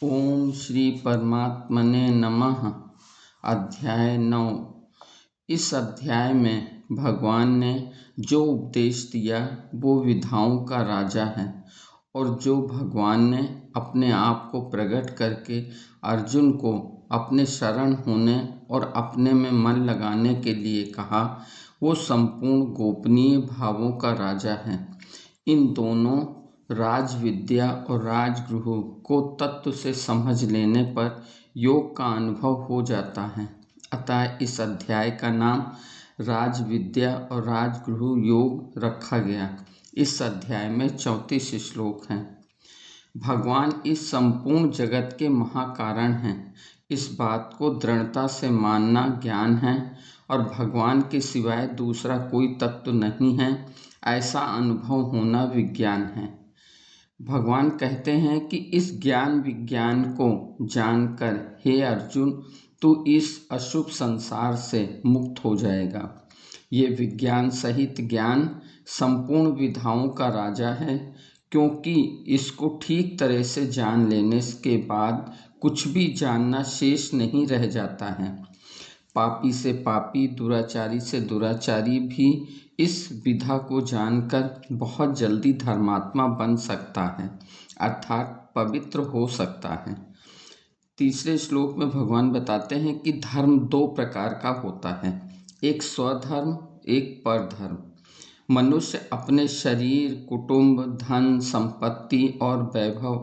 ओम श्री परमात्मने नमः। अध्याय 9। इस अध्याय में भगवान ने जो उपदेश दिया वो विधाओं का राजा है और जो भगवान ने अपने आप को प्रकट करके अर्जुन को अपने शरण होने और अपने में मन लगाने के लिए कहा वो संपूर्ण गोपनीय भावों का राजा है। इन दोनों राज विद्या और राजगृह को तत्व से समझ लेने पर योग का अनुभव हो जाता है। अतः इस अध्याय का नाम राज विद्या और राजगृह योग रखा गया। इस अध्याय में 34 श्लोक हैं। भगवान इस संपूर्ण जगत के महाकारण हैं। इस बात को दृढ़ता से मानना ज्ञान है और भगवान के सिवाय दूसरा कोई तत्व नहीं है, ऐसा अनुभव होना विज्ञान है। भगवान कहते हैं कि इस ज्ञान विज्ञान को जानकर हे अर्जुन तू इस अशुभ संसार से मुक्त हो जाएगा। ये विज्ञान सहित ज्ञान संपूर्ण विधाओं का राजा है, क्योंकि इसको ठीक तरह से जान लेने के बाद कुछ भी जानना शेष नहीं रह जाता है। पापी से पापी, दुराचारी से दुराचारी भी इस विधा को जानकर बहुत जल्दी धर्मात्मा बन सकता है, अर्थात पवित्र हो सकता है। तीसरे श्लोक में भगवान बताते हैं कि धर्म दो प्रकार का होता है, एक स्वधर्म, एक परधर्म। मनुष्य अपने शरीर, कुटुंब, धन, संपत्ति और वैभव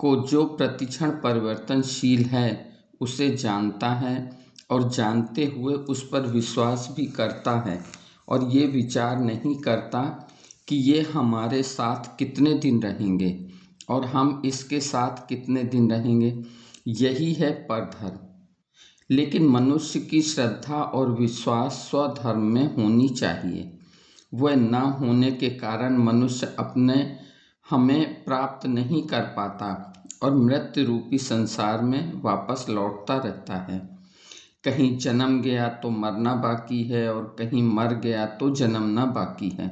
को जो प्रतिक्षण परिवर्तनशील है उसे जानता है और जानते हुए उस पर विश्वास भी करता है और ये विचार नहीं करता कि ये हमारे साथ कितने दिन रहेंगे और हम इसके साथ कितने दिन रहेंगे। यही है परधर्म। लेकिन मनुष्य की श्रद्धा और विश्वास स्वधर्म में होनी चाहिए। वह न होने के कारण मनुष्य अपने हमें प्राप्त नहीं कर पाता और मृत्यु रूपी संसार में वापस लौटता रहता है। कहीं जन्म गया तो मरना बाकी है और कहीं मर गया तो जन्मना बाकी है।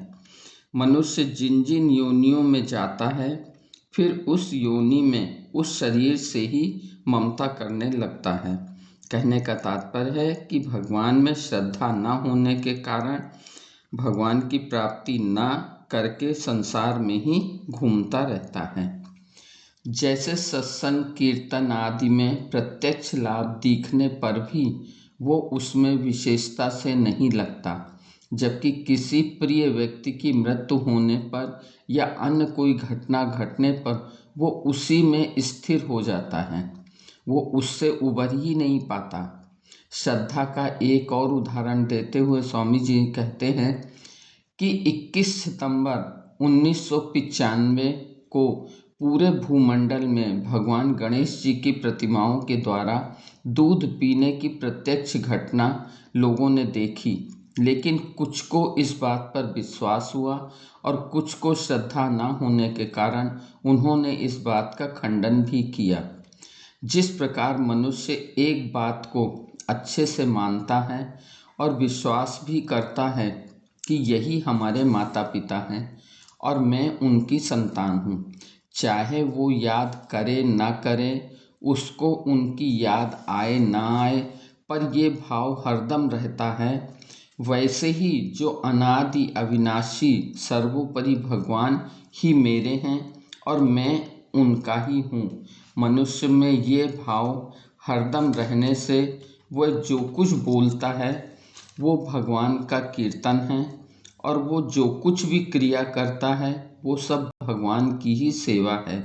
मनुष्य जिन जिन योनियों में जाता है फिर उस योनि में उस शरीर से ही ममता करने लगता है। कहने का तात्पर्य है कि भगवान में श्रद्धा न होने के कारण भगवान की प्राप्ति न करके संसार में ही घूमता रहता है। जैसे सत्संग, कीर्तन आदि में प्रत्यक्ष लाभ दिखने पर भी वो उसमें विशेषता से नहीं लगता, जबकि किसी प्रिय व्यक्ति की मृत्यु होने पर या अन्य कोई घटना घटने पर वो उसी में स्थिर हो जाता है, वो उससे उबर ही नहीं पाता। श्रद्धा का एक और उदाहरण देते हुए स्वामी जी कहते हैं कि 21 सितंबर 1995 को पूरे भूमंडल में भगवान गणेश जी की प्रतिमाओं के द्वारा दूध पीने की प्रत्यक्ष घटना लोगों ने देखी, लेकिन कुछ को इस बात पर विश्वास हुआ और कुछ को श्रद्धा न होने के कारण उन्होंने इस बात का खंडन भी किया। जिस प्रकार मनुष्य एक बात को अच्छे से मानता है और विश्वास भी करता है कि यही हमारे माता पिता हैं और मैं उनकी संतान हूँ, चाहे वो याद करे ना करे, उसको उनकी याद आए ना आए, पर ये भाव हरदम रहता है, वैसे ही जो अनादि अविनाशी सर्वोपरि भगवान ही मेरे हैं और मैं उनका ही हूँ। मनुष्य में ये भाव हरदम रहने से वह जो कुछ बोलता है वो भगवान का कीर्तन है और वो जो कुछ भी क्रिया करता है वो सब भगवान की ही सेवा है।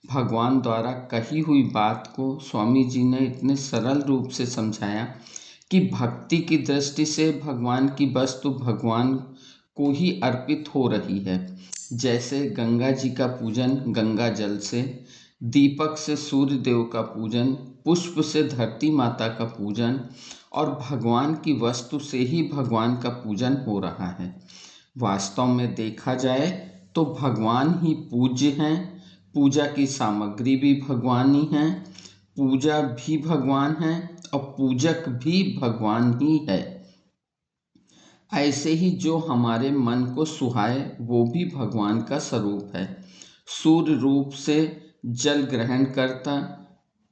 भगवान द्वारा कही हुई बात को स्वामी जी ने इतने सरल रूप से समझाया कि भक्ति की दृष्टि से भगवान की वस्तु भगवान को ही अर्पित हो रही है। जैसे गंगा जी का पूजन गंगा जल से, दीपक से सूर्य देव का पूजन, पुष्प से धरती माता का पूजन और भगवान की वस्तु से ही भगवान का पूजन हो रहा है। वास्तव में देखा जाए तो भगवान ही पूज्य हैं, पूजा की सामग्री भी भगवान ही है, पूजा भी भगवान है और पूजक भी भगवान ही है। ऐसे ही जो हमारे मन को सुहाए वो भी भगवान का स्वरूप है। सूर्य रूप से जल ग्रहण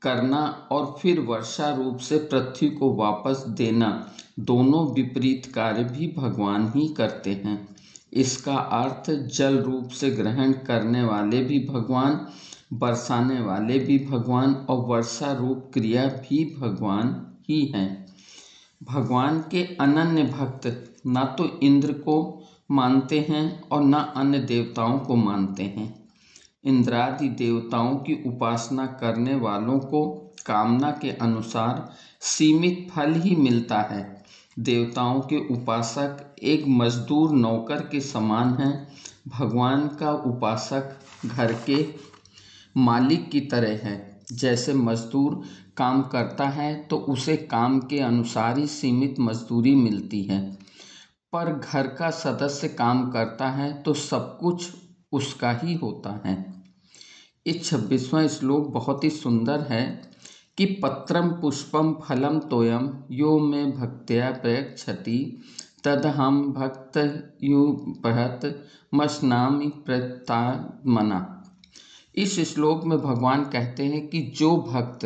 करना और फिर वर्षा रूप से पृथ्वी को वापस देना, दोनों विपरीत कार्य भी भगवान ही करते हैं। इसका अर्थ जल रूप से ग्रहण करने वाले भी भगवान, बरसाने वाले भी भगवान और वर्षा रूप क्रिया भी भगवान ही हैं। भगवान के अनन्य भक्त ना तो इंद्र को मानते हैं और ना अन्य देवताओं को मानते हैं। इंद्रादि देवताओं की उपासना करने वालों को कामना के अनुसार सीमित फल ही मिलता है। देवताओं के उपासक एक मजदूर नौकर के समान हैं। भगवान का उपासक घर के मालिक की तरह है। जैसे मजदूर काम करता है तो उसे काम के अनुसार ही सीमित मजदूरी मिलती है, पर घर का सदस्य काम करता है तो सब कुछ उसका ही होता है। इस 26वां श्लोक बहुत ही सुंदर है कि पत्रम पुष्पम फलम तोयम यो में भक्त्या प्रयच्छति तदहम भक्त युपहत मश्नामि प्रतात्मना। इस श्लोक में भगवान कहते हैं कि जो भक्त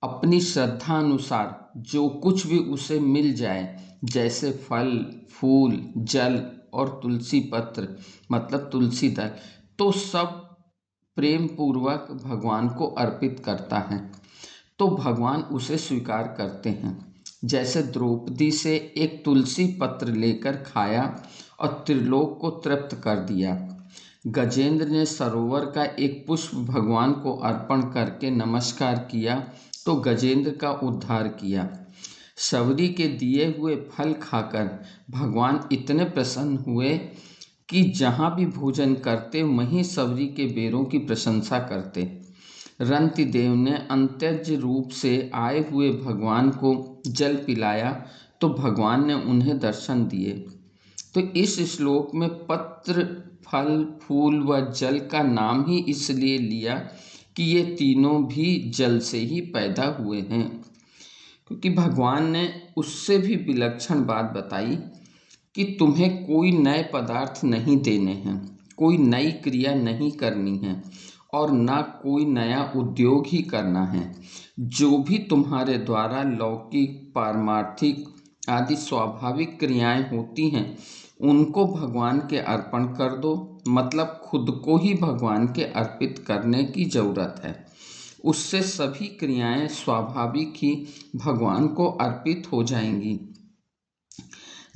अपनी श्रद्धा अनुसार जो कुछ भी उसे मिल जाए, जैसे फल, फूल, जल और तुलसी पत्र मतलब तुलसी दल, तो सब प्रेम पूर्वक भगवान को अर्पित करता है तो भगवान उसे स्वीकार करते हैं। जैसे द्रौपदी से एक तुलसी पत्र लेकर खाया और त्रिलोक को तृप्त कर दिया। गजेंद्र ने सरोवर का एक पुष्प भगवान को अर्पण करके नमस्कार किया तो गजेंद्र का उद्धार किया। शबरी के दिए हुए फल खाकर भगवान इतने प्रसन्न हुए कि जहाँ भी भोजन करते वहीं शबरी के बेरों की प्रशंसा करते। रंतिदेव ने अंत्यज रूप से आए हुए भगवान को जल पिलाया तो भगवान ने उन्हें दर्शन दिए। तो इस श्लोक में पत्र, फल, फूल व जल का नाम ही इसलिए लिया कि ये तीनों भी जल से ही पैदा हुए हैं, क्योंकि भगवान ने उससे भी विलक्षण बात बताई कि तुम्हें कोई नए पदार्थ नहीं देने हैं, कोई नई क्रिया नहीं करनी है और ना कोई नया उद्योग ही करना है। जो भी तुम्हारे द्वारा लौकिक, पारमार्थिक आदि स्वाभाविक क्रियाएं होती हैं उनको भगवान के अर्पण कर दो। मतलब खुद को ही भगवान के अर्पित करने की जरूरत है। उससे सभी क्रियाएं स्वाभाविक ही भगवान को अर्पित हो जाएंगी।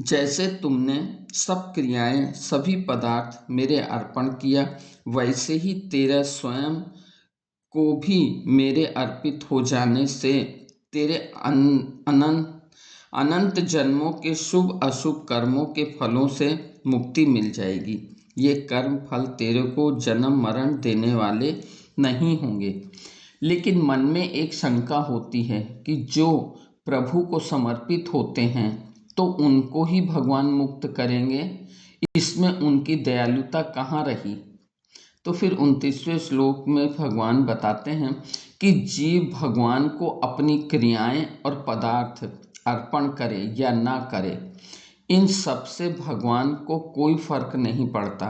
जैसे तुमने सब क्रियाएं, सभी पदार्थ मेरे अर्पण किया, वैसे ही तेरा स्वयं को भी मेरे अर्पित हो जाने से तेरे अनंत जन्मों के शुभ अशुभ कर्मों के फलों से मुक्ति मिल जाएगी। ये कर्म फल तेरे को जन्म मरण देने वाले नहीं होंगे। लेकिन मन में एक शंका होती है कि जो प्रभु को समर्पित होते हैं तो उनको ही भगवान मुक्त करेंगे, इसमें उनकी दयालुता कहाँ रही। तो फिर 29वें श्लोक में भगवान बताते हैं कि जीव भगवान को अपनी क्रियाएं और पदार्थ अर्पण करे या ना करे, इन सब से भगवान को कोई फर्क नहीं पड़ता।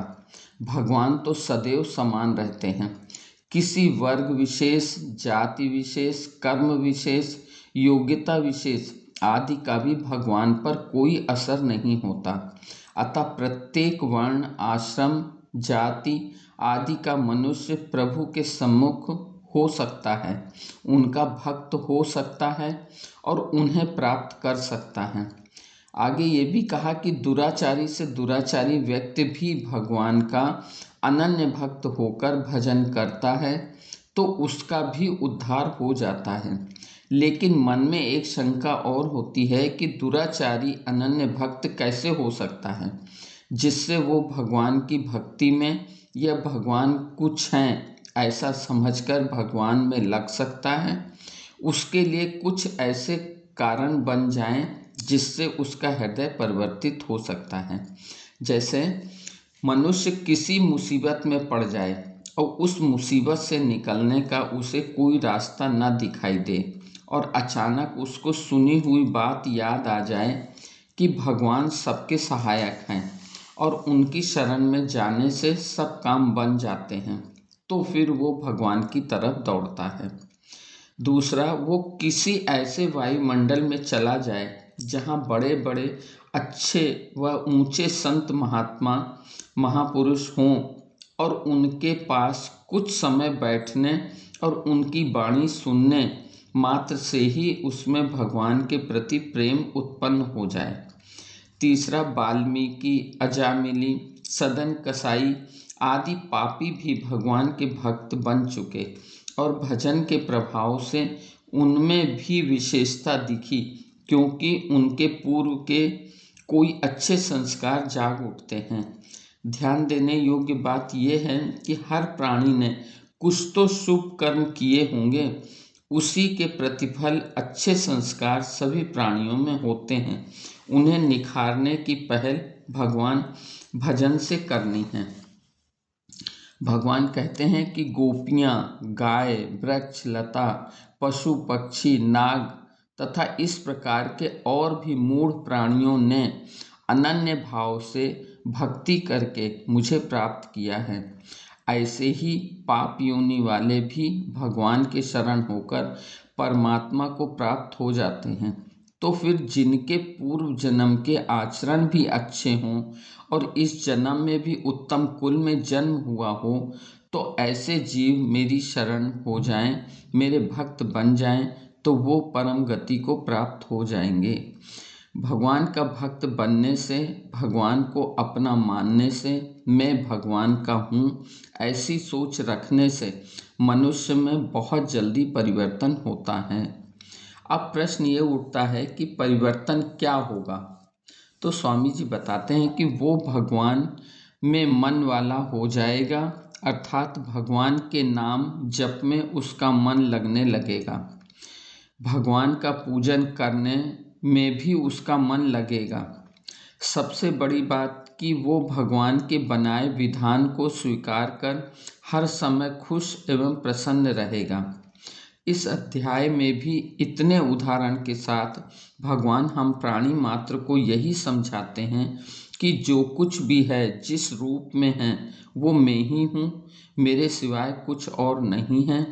भगवान तो सदैव समान रहते हैं। किसी वर्ग विशेष, जाति विशेष, कर्म विशेष, योग्यता विशेष आदि का भी भगवान पर कोई असर नहीं होता। अतः प्रत्येक वर्ण, आश्रम, जाति आदि का मनुष्य प्रभु के सम्मुख हो सकता है, उनका भक्त हो सकता है और उन्हें प्राप्त कर सकता है। आगे ये भी कहा कि दुराचारी से दुराचारी व्यक्ति भी भगवान का अनन्य भक्त होकर भजन करता है तो उसका भी उद्धार हो जाता है। लेकिन मन में एक शंका और होती है कि दुराचारी अनन्य भक्त कैसे हो सकता है, जिससे वो भगवान की भक्ति में या भगवान कुछ हैं ऐसा समझकर भगवान में लग सकता है। उसके लिए कुछ ऐसे कारण बन जाएं जिससे उसका हृदय परिवर्तित हो सकता है। जैसे मनुष्य किसी मुसीबत में पड़ जाए और उस मुसीबत से निकलने का उसे कोई रास्ता न दिखाई दे और अचानक उसको सुनी हुई बात याद आ जाए कि भगवान सबके सहायक हैं और उनकी शरण में जाने से सब काम बन जाते हैं। तो फिर वो भगवान की तरफ दौड़ता है। दूसरा, वो किसी ऐसे वायुमंडल में चला जाए जहाँ बड़े बड़े अच्छे व ऊंचे संत महात्मा महापुरुष हों और उनके पास कुछ समय बैठने और उनकी वाणी सुनने मात्र से ही उसमें भगवान के प्रति प्रेम उत्पन्न हो जाए। तीसरा, वाल्मीकि, अजामिली, सदन कसाई आदि पापी भी भगवान के भक्त बन चुके और भजन के प्रभाव से उनमें भी विशेषता दिखी, क्योंकि उनके पूर्व के कोई अच्छे संस्कार जाग उठते हैं। ध्यान देने योग्य बात यह है कि हर प्राणी ने कुछ तो शुभ कर्म किए होंगे, उसी के प्रतिफल अच्छे संस्कार सभी प्राणियों में होते हैं। उन्हें निखारने की पहल भगवान भजन से करनी है। भगवान कहते हैं कि गोपियाँ, गाय, वृक्ष, लता, पशु, पक्षी, नाग तथा इस प्रकार के और भी मूढ़ प्राणियों ने अनन्य भाव से भक्ति करके मुझे प्राप्त किया है। ऐसे ही पाप योनि वाले भी भगवान के शरण होकर परमात्मा को प्राप्त हो जाते हैं। तो फिर जिनके पूर्व जन्म के आचरण भी अच्छे हों और इस जन्म में भी उत्तम कुल में जन्म हुआ हो, तो ऐसे जीव मेरी शरण हो जाएं, मेरे भक्त बन जाएं, तो वो परम गति को प्राप्त हो जाएंगे। भगवान का भक्त बनने से, भगवान को अपना मानने से, मैं भगवान का हूँ ऐसी सोच रखने से मनुष्य में बहुत जल्दी परिवर्तन होता है। अब प्रश्न ये उठता है कि परिवर्तन क्या होगा? तो स्वामी जी बताते हैं कि वो भगवान में मन वाला हो जाएगा, अर्थात भगवान के नाम जप में उसका मन लगने लगेगा। भगवान का पूजन करने में भी उसका मन लगेगा। सबसे बड़ी बात कि वो भगवान के बनाए विधान को स्वीकार कर हर समय खुश एवं प्रसन्न रहेगा। इस अध्याय में भी इतने उदाहरण के साथ भगवान हम प्राणी मात्र को यही समझाते हैं कि जो कुछ भी है, जिस रूप में है, वो मैं ही हूँ, मेरे सिवाय कुछ और नहीं है।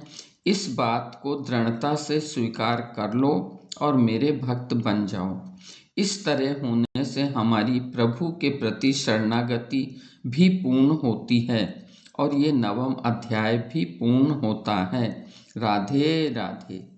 इस बात को दृढ़ता से स्वीकार कर लो और मेरे भक्त बन जाओ। इस तरह होने से हमारी प्रभु के प्रति शरणागति भी पूर्ण होती है और ये 9वां अध्याय भी पूर्ण होता है। राधे राधे।